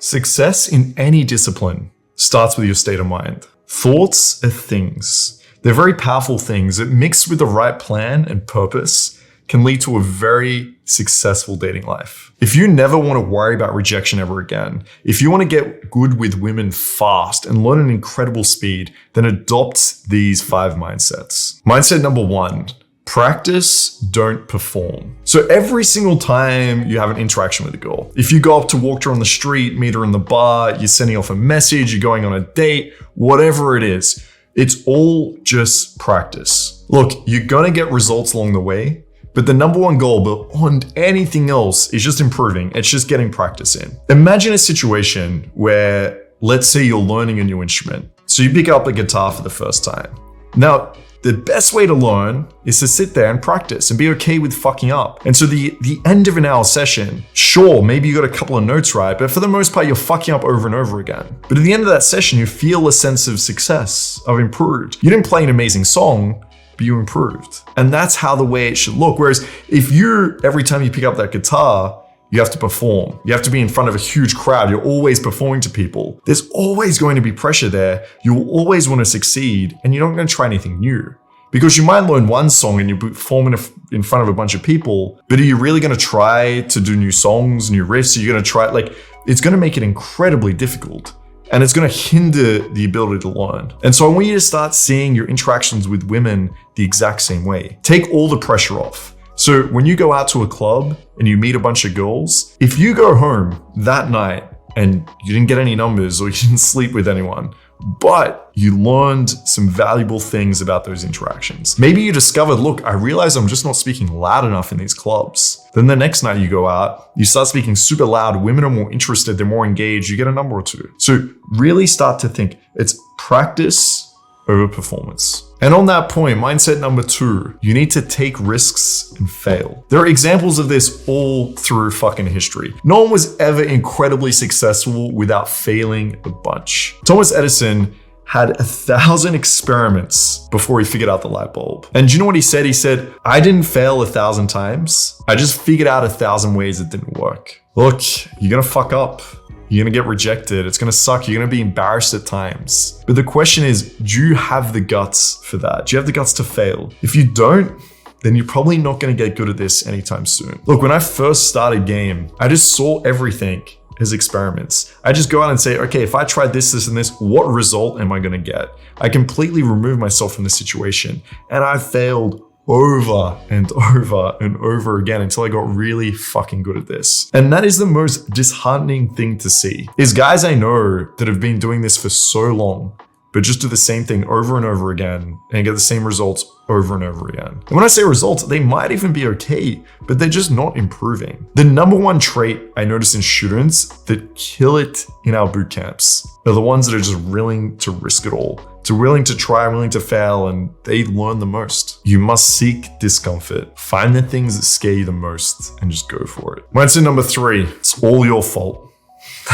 Success in any discipline starts with your state of mind. Thoughts are things. They're very powerful things that, mixed with the right plan and purpose, can lead to a very successful dating life. If you never want to worry about rejection ever again, if you want to get good with women fast and learn an incredible speed, then adopt these 5 mindsets. Mindset number 1, practice, don't perform. So every single time you have an interaction with a girl, if you go up to walk her on the street, meet her in the bar, you're sending off a message, you're going on a date, whatever it is, it's all just practice. Look, you're gonna get results along the way, but the number 1 goal beyond anything else is just improving. It's just getting practice in. Imagine a situation where, let's say you're learning a new instrument. So you pick up a guitar for the first time. Now, the best way to learn is to sit there and practice and be okay with fucking up. And so the end of an hour session, sure, maybe you got a couple of notes right, but for the most part, you're fucking up over and over again. But at the end of that session, you feel a sense of success, of improved. You didn't play an amazing song, but you improved. And that's how the way it should look. Whereas if every time you pick up that guitar, you have to perform. You have to be in front of a huge crowd. You're always performing to people. There's always going to be pressure there. You'll always want to succeed, and you're not going to try anything new. Because you might learn one song and you perform in front of a bunch of people, but are you really going to try to do new songs, new riffs? Are you going to try, it's going to make it incredibly difficult. And it's going to hinder the ability to learn. And so I want you to start seeing your interactions with women the exact same way. Take all the pressure off. So when you go out to a club and you meet a bunch of girls, if you go home that night and you didn't get any numbers or you didn't sleep with anyone, but you learned some valuable things about those interactions. Maybe you discovered, look, I realize I'm just not speaking loud enough in these clubs. Then the next night you go out, you start speaking super loud, women are more interested, they're more engaged, you get a number or 2. So really start to think it's practice over performance. And on that point, mindset number 2, you need to take risks and fail. There are examples of this all through fucking history. No one was ever incredibly successful without failing a bunch. Thomas Edison had 1,000 experiments before he figured out the light bulb. And do you know what he said? He said, I didn't fail 1,000 times. I just figured out 1,000 ways it didn't work. Look, you're gonna fuck up. You're gonna get rejected. It's gonna suck. You're gonna be embarrassed at times. But the question is, do you have the guts for that? Do you have the guts to fail? If you don't, then you're probably not gonna get good at this anytime soon. Look, when I first started game, I just saw everything as experiments. I just go out and say, okay, if I try this, this, and this, what result am I gonna get? I completely remove myself from the situation, and I failed over and over and over again until I got really fucking good at this. And that is the most disheartening thing to see, is guys I know that have been doing this for so long, but just do the same thing over and over again and get the same results over and over again. And when I say results, they might even be okay, but they're just not improving. The number 1 trait I notice in students that kill it in our boot camps are the ones that are just willing to risk it all. They're willing to try, willing to fail, and they learn the most. You must seek discomfort. Find the things that scare you the most and just go for it. Mindset number 3, it's all your fault.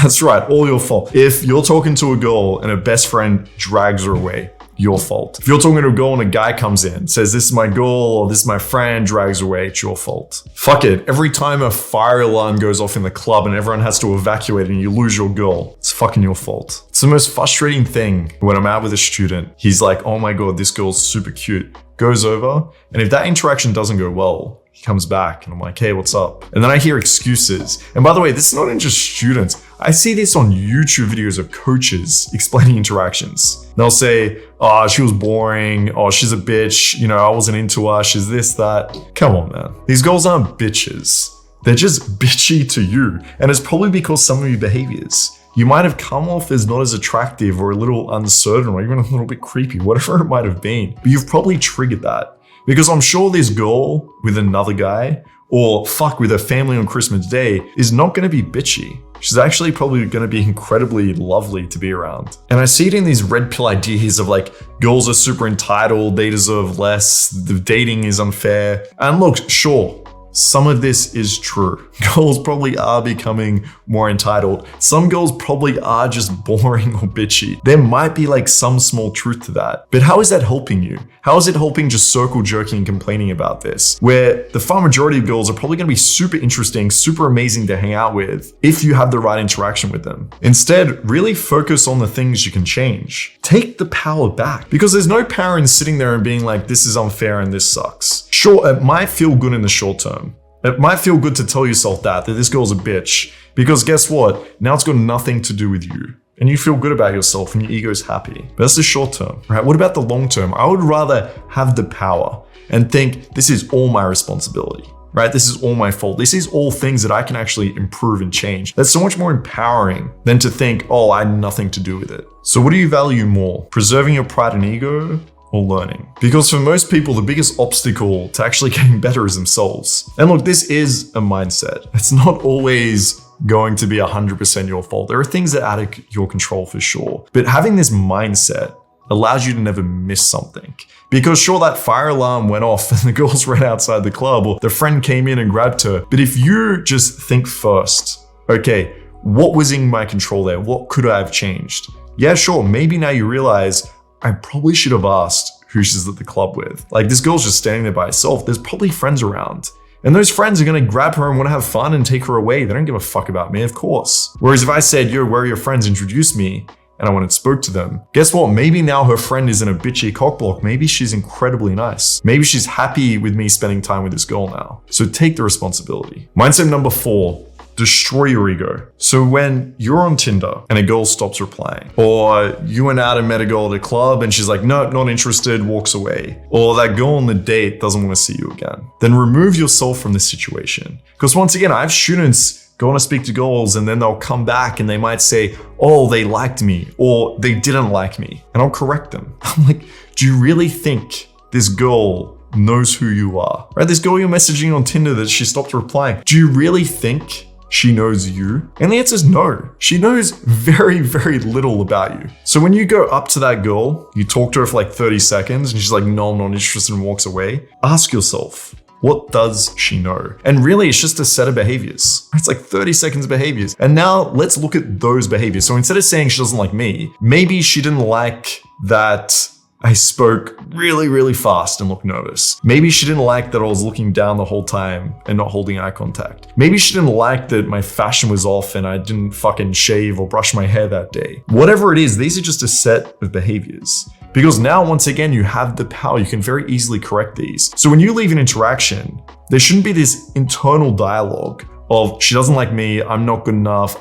That's right, all your fault. If you're talking to a girl and her best friend drags her away, your fault. If you're talking to a girl and a guy comes in, says, this is my girl or this is my friend, drags her away, it's your fault. Fuck it. Every time a fire alarm goes off in the club and everyone has to evacuate and you lose your girl, it's fucking your fault. It's the most frustrating thing when I'm out with a student. He's like, oh my God, this girl's super cute. Goes over, and if that interaction doesn't go well, he comes back and I'm like, hey, what's up? And then I hear excuses. And by the way, this is not in just students. I see this on YouTube videos of coaches explaining interactions. They'll say, oh, she was boring. Oh, she's a bitch. You know, I wasn't into her. She's this, that. Come on, man. These girls aren't bitches. They're just bitchy to you. And it's probably because some of your behaviors. You might have come off as not as attractive or a little uncertain or even a little bit creepy, whatever it might have been. But you've probably triggered that. Because I'm sure this girl with another guy, or fuck, with her family on Christmas Day, is not going to be bitchy. She's actually probably going to be incredibly lovely to be around. And I see it in these red pill ideas of like, girls are super entitled, they deserve less, the dating is unfair. And look, sure, some of this is true. Girls probably are becoming more entitled. Some girls probably are just boring or bitchy. There might be like some small truth to that. But how is that helping you? How is it helping just circle jerking and complaining about this? Where the far majority of girls are probably gonna be super interesting, super amazing to hang out with if you have the right interaction with them. Instead, really focus on the things you can change. Take the power back, because there's no power in sitting there and being like, this is unfair and this sucks. Sure, it might feel good in the short term. It might feel good to tell yourself that this girl's a bitch, because guess what? Now it's got nothing to do with you. And you feel good about yourself and your ego's happy. But that's the short term, right? What about the long term? I would rather have the power and think this is all my responsibility, right? This is all my fault. This is all things that I can actually improve and change. That's so much more empowering than to think, oh, I had nothing to do with it. So what do you value more? Preserving your pride and ego, or learning? Because for most people, the biggest obstacle to actually getting better is themselves. And look, this is a mindset. It's not always going to be 100% your fault. There are things that are out of your control for sure. But having this mindset allows you to never miss something. Because sure, that fire alarm went off and the girls ran outside the club, or the friend came in and grabbed her. But if you just think first, okay, what was in my control there? What could I have changed? Yeah, sure, maybe now you realize I probably should have asked who she's at the club with. Like, this girl's just standing there by herself. There's probably friends around. And those friends are gonna grab her and wanna have fun and take her away. They don't give a fuck about me, of course. Whereas if I said, yo, where are your friends? Introduce me. And I went and spoke to them. Guess what? Maybe now her friend isn't a bitchy cockblock. Maybe she's incredibly nice. Maybe she's happy with me spending time with this girl now. So take the responsibility. Mindset number 4. Destroy your ego. So when you're on Tinder and a girl stops replying, or you went out and met a girl at a club and she's like, no, not interested, walks away, or that girl on the date doesn't want to see you again, then remove yourself from this situation. Because once again, I have students go on to speak to girls and then they'll come back and they might say, oh, they liked me, or they didn't like me. And I'll correct them. I'm like, do you really think this girl knows who you are? Right? This girl you're messaging on Tinder that she stopped replying, do you really think she knows you? And the answer is no. She knows very, very little about you. So when you go up to that girl, you talk to her for like 30 seconds and she's like, no, I'm not interested, and walks away. Ask yourself, what does she know? And really, it's just a set of behaviors. It's like 30 seconds of behaviors. And now let's look at those behaviors. So instead of saying she doesn't like me, maybe she didn't like that I spoke really, really fast and looked nervous. Maybe she didn't like that I was looking down the whole time and not holding eye contact. Maybe she didn't like that my fashion was off and I didn't fucking shave or brush my hair that day. Whatever it is, these are just a set of behaviors. Because now, once again, you have the power. You can very easily correct these. So when you leave an interaction, there shouldn't be this internal dialogue of, she doesn't like me, I'm not good enough,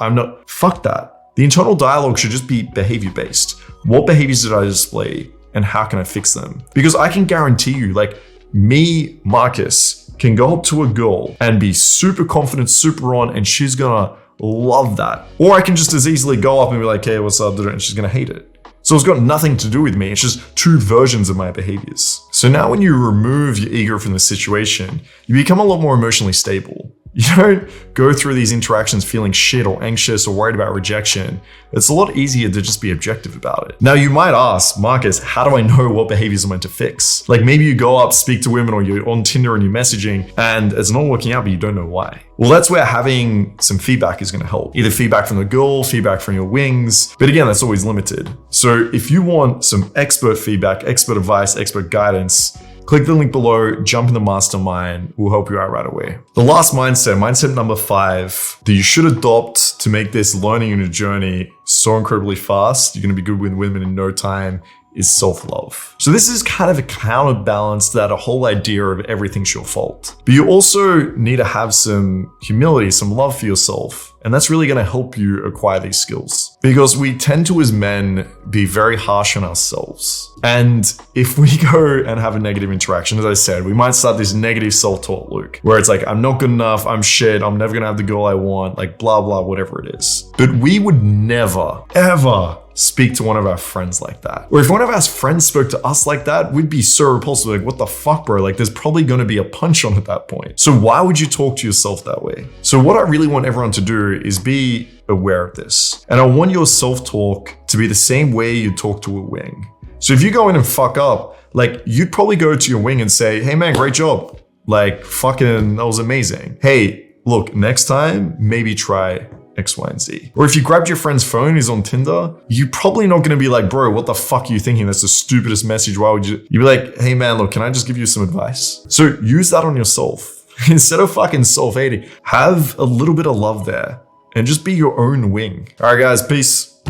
fuck that. The internal dialogue should just be behavior-based. What behaviors did I display? And how can I fix them? Because I can guarantee you, like me, Marcus, can go up to a girl and be super confident, super on, and she's gonna love that. Or I can just as easily go up and be like, hey, what's up? And she's gonna hate it. So it's got nothing to do with me. It's just two versions of my behaviors. So now when you remove your ego from the situation, you become a lot more emotionally stable. You don't go through these interactions feeling shit or anxious or worried about rejection. It's a lot easier to just be objective about it. Now you might ask, Marcus, how do I know what behaviors I'm meant to fix? Like maybe you go up, speak to women, or you're on Tinder and you're messaging and it's not working out, but you don't know why. Well, that's where having some feedback is going to help. Either feedback from the girl, feedback from your wings. But again, that's always limited. So if you want some expert feedback, expert advice, expert guidance, click the link below, jump in the mastermind. We'll help you out right away. The last mindset number 5, that you should adopt to make this learning and a journey so incredibly fast, you're going to be good with women in no time, is self-love. So this is kind of a counterbalance to that whole idea of everything's your fault. But you also need to have some humility, some love for yourself. And that's really going to help you acquire these skills. Because we tend to, as men, be very harsh on ourselves. And if we go and have a negative interaction, as I said, we might start this negative self-talk loop where it's like, I'm not good enough, I'm shit, I'm never going to have the girl I want, like blah, blah, whatever it is. But we would never, ever speak to one of our friends like that. Or if one of our friends spoke to us like that, we'd be so repulsive, like, what the fuck, bro? Like, there's probably going to be a punch on at that point. So why would you talk to yourself that way? So what I really want everyone to do is be aware of this. And I want your self-talk to be the same way you talk to a wing. So if you go in and fuck up, like, you'd probably go to your wing and say, hey man, great job. Like, fucking, that was amazing. Hey, look, next time, maybe try X, Y, and Z. Or if you grabbed your friend's phone who's on Tinder, you're probably not going to be like, bro, what the fuck are you thinking? That's the stupidest message. Why would you? You'd be like, hey man, look, can I just give you some advice? So use that on yourself. Instead of fucking self-hating, have a little bit of love there and just be your own wing. All right, guys, peace.